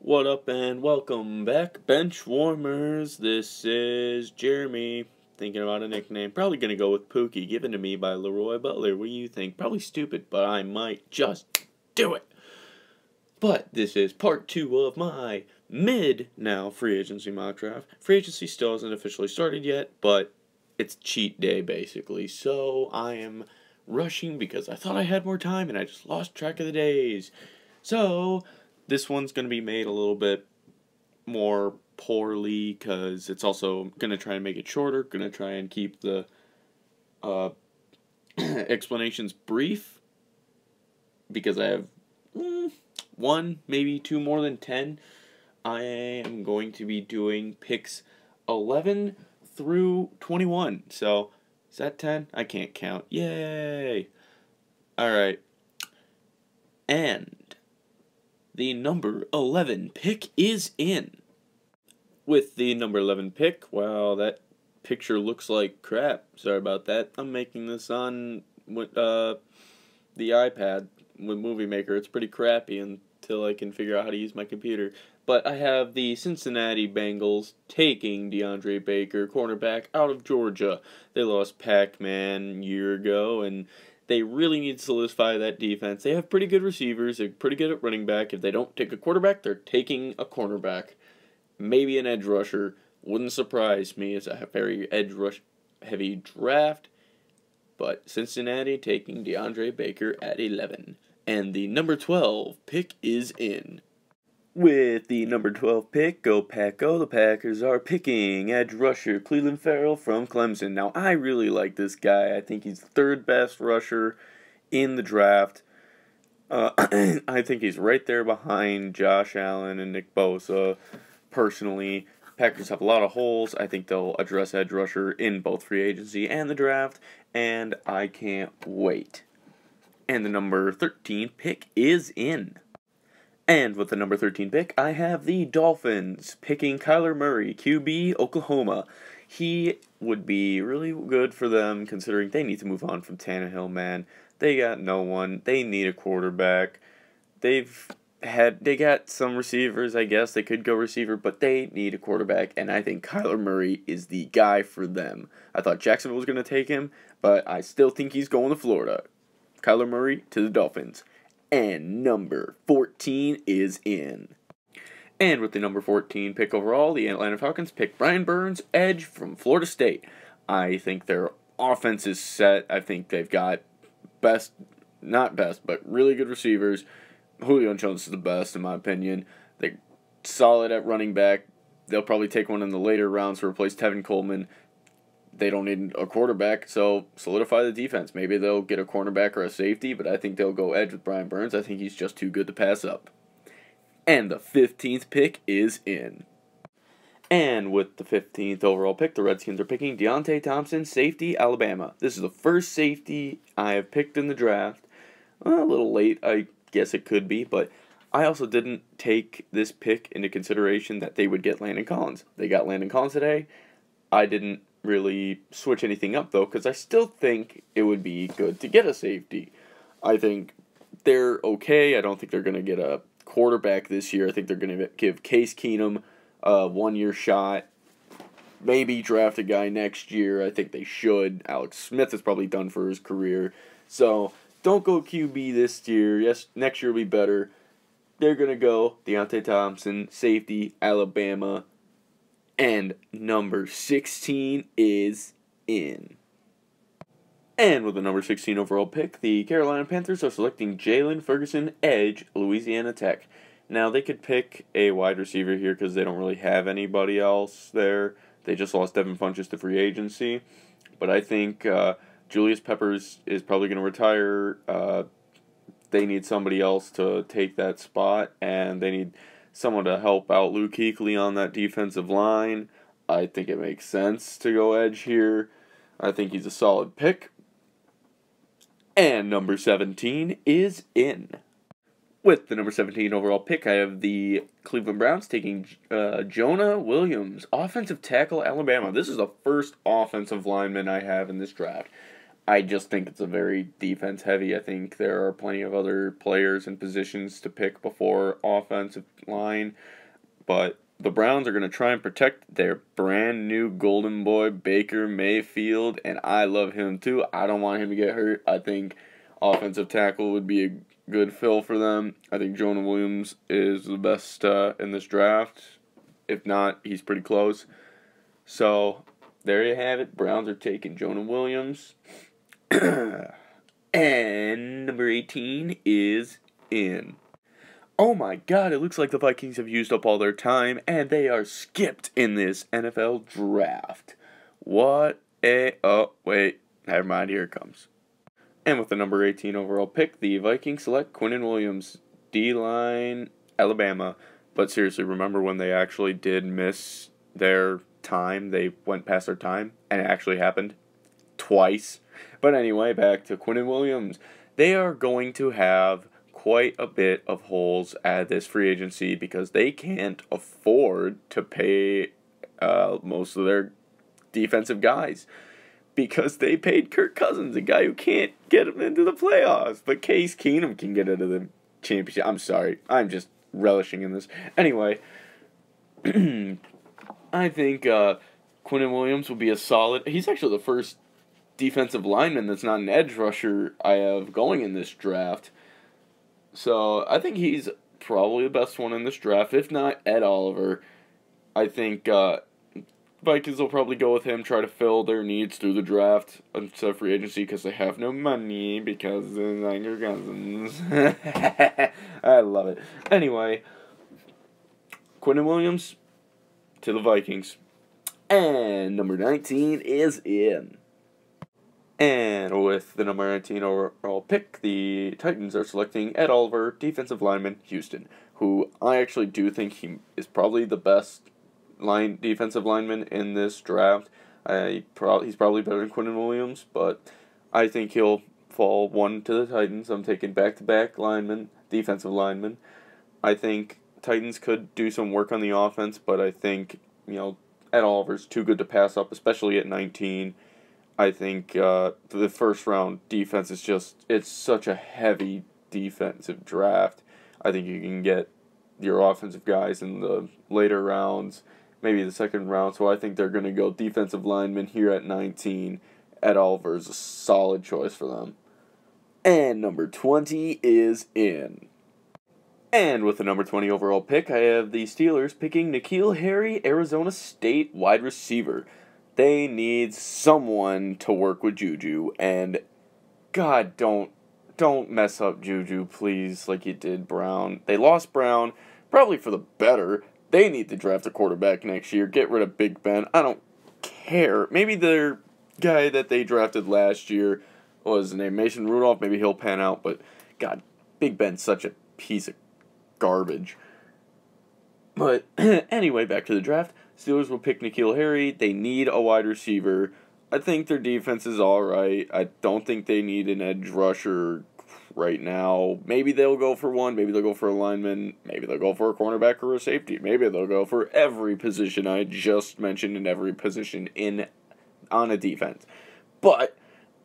What up and welcome back, bench warmers. This is Jeremy, thinking about a nickname. Probably going to go with Pookie, given to me by Leroy Butler. What do you think? Probably stupid, but I might just do it. But this is part 2 of my mid-now free agency mock draft. Free agency still hasn't officially started yet, but it's cheat day basically. So I am rushing because I thought I had more time and I just lost track of the days. So this one's going to be made a little bit more poorly because it's also going to try and make it shorter. Going to try and keep the explanations brief because I have one, maybe two more than 10. I am going to be doing picks 11 through 21. So, is that 10? I can't count. Yay! Alright. And the number 11 pick is in. With the number 11 pick, wow, that picture looks like crap. Sorry about that. I'm making this on the iPad with Movie Maker. It's pretty crappy until I can figure out how to use my computer. But I have the Cincinnati Bengals taking DeAndre Baker, cornerback out of Georgia. They lost Pac-Man a year ago, and they really need to solidify that defense. They have pretty good receivers. They're pretty good at running back. If they don't take a quarterback, they're taking a cornerback. Maybe an edge rusher. Wouldn't surprise me. It's a very edge rush heavy draft. But Cincinnati taking DeAndre Baker at 11. And the number 12 pick is in. With the number 12 pick, go Pack Go, the Packers are picking edge rusher Clelin Ferrell from Clemson. Now, I really like this guy. I think he's the third best rusher in the draft. I think he's right there behind Josh Allen and Nick Bosa. Personally, Packers have a lot of holes. I think they'll address edge rusher in both free agency and the draft, and I can't wait. And the number 13 pick is in. And with the number 13 pick, I have the Dolphins picking Kyler Murray, QB, Oklahoma. He would be really good for them considering they need to move on from Tannehill, man. They got no one. They need a quarterback. They got some receivers, I guess. They could go receiver, but they need a quarterback, and I think Kyler Murray is the guy for them. I thought Jacksonville was going to take him, but I still think he's going to Florida. Kyler Murray to the Dolphins. And number 14 is in. And with the number 14 pick overall, the Atlanta Falcons pick Brian Burns, edge from Florida State. I think their offense is set. I think they've got not best, but really good receivers. Julio Jones is the best, in my opinion. They're solid at running back. They'll probably take one in the later rounds to replace Tevin Coleman. They don't need a quarterback, so solidify the defense. Maybe they'll get a cornerback or a safety, but I think they'll go edge with Brian Burns. I think he's just too good to pass up. And the 15th pick is in. And with the 15th overall pick, the Redskins are picking Deontay Thompson, safety, Alabama. This is the first safety I have picked in the draft. A little late, I guess it could be, but I also didn't take this pick into consideration that they would get Landon Collins. They got Landon Collins today. I didn't really switch anything up, though, because I still think it would be good to get a safety. I think they're okay. I don't think they're going to get a quarterback this year. I think they're going to give Case Keenum a one-year shot. Maybe draft a guy next year. I think they should. Alex Smith is probably done for his career. So don't go QB this year. Yes, next year will be better. They're going to go Deontay Thompson, safety, Alabama. And number 16 is in. And with the number 16 overall pick, the Carolina Panthers are selecting Jalen Ferguson, edge, Louisiana Tech. Now, they could pick a wide receiver here because they don't really have anybody else there. They just lost Devin Funchess to free agency. But I think Julius Peppers is probably going to retire. They need somebody else to take that spot, and they need someone to help out Luke Kuechly on that defensive line. I think it makes sense to go edge here. I think he's a solid pick. And number 17 is in. With the number 17 overall pick, I have the Cleveland Browns taking Jonah Williams, offensive tackle, Alabama. This is the first offensive lineman I have in this draft. I just think it's a very defense heavy. I think there are plenty of other players and positions to pick before offensive line, but the Browns are going to try and protect their brand new golden boy, Baker Mayfield, and I love him too. I don't want him to get hurt. I think offensive tackle would be a good fill for them. I think Jonah Williams is the best in this draft. If not, he's pretty close. So, there you have it. Browns are taking Jonah Williams. And number 18 is in. Oh my god, it looks like the Vikings have used up all their time, and they are skipped in this NFL draft. What a... Oh, wait. Never mind, here it comes. And with the number 18 overall pick, the Vikings select Quinnen Williams, D-line, Alabama. But seriously, remember when they actually did miss their time? They went past their time, and it actually happened twice. But anyway, back to Quinnen Williams. They are going to have quite a bit of holes at this free agency because they can't afford to pay most of their defensive guys because they paid Kirk Cousins, a guy who can't get them into the playoffs, but Case Keenum can get into the championship. I'm sorry, I'm just relishing in this. Anyway, I think Quinnen Williams will be a solid... He's actually the first defensive lineman that's not an edge rusher I have going in this draft. So, I think he's probably the best one in this draft. If not, Ed Oliver. I think Vikings will probably go with him, try to fill their needs through the draft instead of free agency because they have no money because they're like your cousins. I love it. Anyway, Quinnen Williams to the Vikings. And number 19 is in. And with the number 19 overall pick, the Titans are selecting Ed Oliver, defensive lineman, Houston, who I actually do think he is probably the best defensive lineman in this draft. He's probably better than Quinnen Williams, but I think he'll fall one to the Titans. I'm taking back-to-back linemen, defensive linemen. I think Titans could do some work on the offense, but I think, Ed Oliver's too good to pass up, especially at 19. I think the first round defense is it's such a heavy defensive draft. I think you can get your offensive guys in the later rounds, maybe the second round. So I think they're going to go defensive lineman here at 19. Ed Oliver is a solid choice for them. And number 20 is in. And with the number 20 overall pick, I have the Steelers picking N'Keal Harry, Arizona State wide receiver. They need someone to work with Juju, and God, don't mess up Juju, please, like you did Brown. They lost Brown, probably for the better. They need to draft a quarterback next year. Get rid of Big Ben. I don't care. Maybe their guy that they drafted last year was named Mason Rudolph. Maybe he'll pan out, but God, Big Ben's such a piece of garbage. But anyway, back to the draft. Steelers will pick N'Keal Harry. They need a wide receiver. I think their defense is alright. I don't think they need an edge rusher right now. Maybe they'll go for one. Maybe they'll go for a lineman. Maybe they'll go for a cornerback or a safety. Maybe they'll go for every position I just mentioned in every position on a defense. But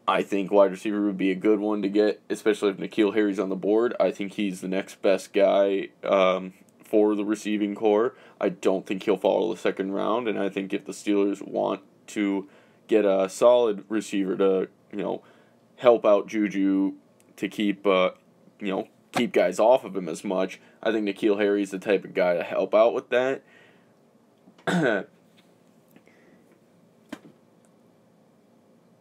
I think wide receiver would be a good one to get, especially if N'Keal Harry's on the board. I think he's the next best guy for the receiving core. I don't think he'll fall to the second round, and I think if the Steelers want to get a solid receiver to, help out Juju to keep guys off of him as much, I think N'Keal Harry's the type of guy to help out with that.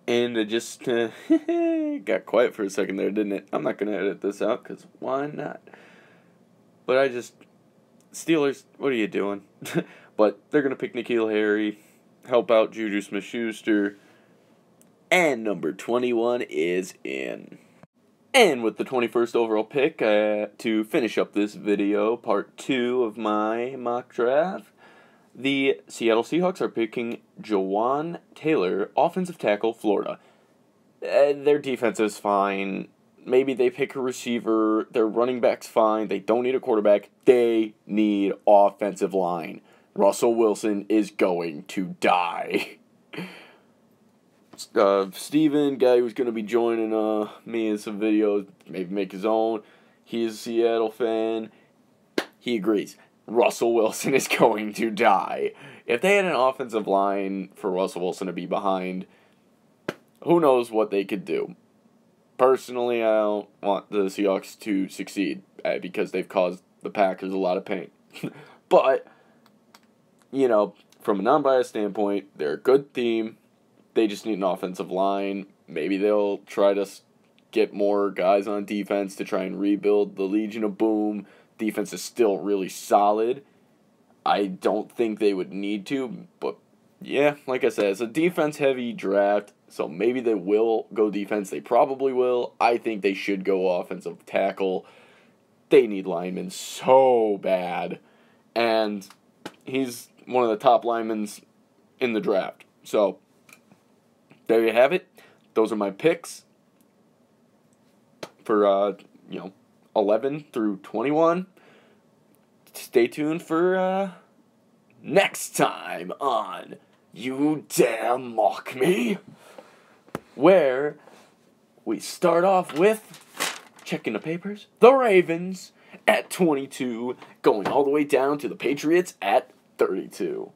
And it just got quiet for a second there, didn't it? I'm not going to edit this out, because why not? But Steelers, what are you doing? But they're going to pick N'Keal Harry, help out Juju Smith-Schuster, and number 21 is in. And with the 21st overall pick, to finish up this video, part 2 of my mock draft, the Seattle Seahawks are picking Jawan Taylor, offensive tackle, Florida. Their defense is fine. Maybe they pick a receiver. Their running back's fine. They don't need a quarterback. They need offensive line. Russell Wilson is going to die. Steven, guy who's going to be joining me in some videos, maybe make his own. He's a Seattle fan. He agrees. Russell Wilson is going to die. If they had an offensive line for Russell Wilson to be behind, who knows what they could do. Personally, I don't want the Seahawks to succeed because they've caused the Packers a lot of pain. But, you know, from a non-biased standpoint, they're a good team. They just need an offensive line. Maybe they'll try to get more guys on defense to try and rebuild the Legion of Boom. Defense is still really solid. I don't think they would need to, but yeah, like I said, it's a defense-heavy draft, so maybe they will go defense. They probably will. I think they should go offensive tackle. They need linemen so bad, and he's one of the top linemen in the draft. So, there you have it. Those are my picks for, 11 through 21. Stay tuned for, next time on You Dare Mock Me, where we start off with, checking the papers, the Ravens at 22, going all the way down to the Patriots at 32.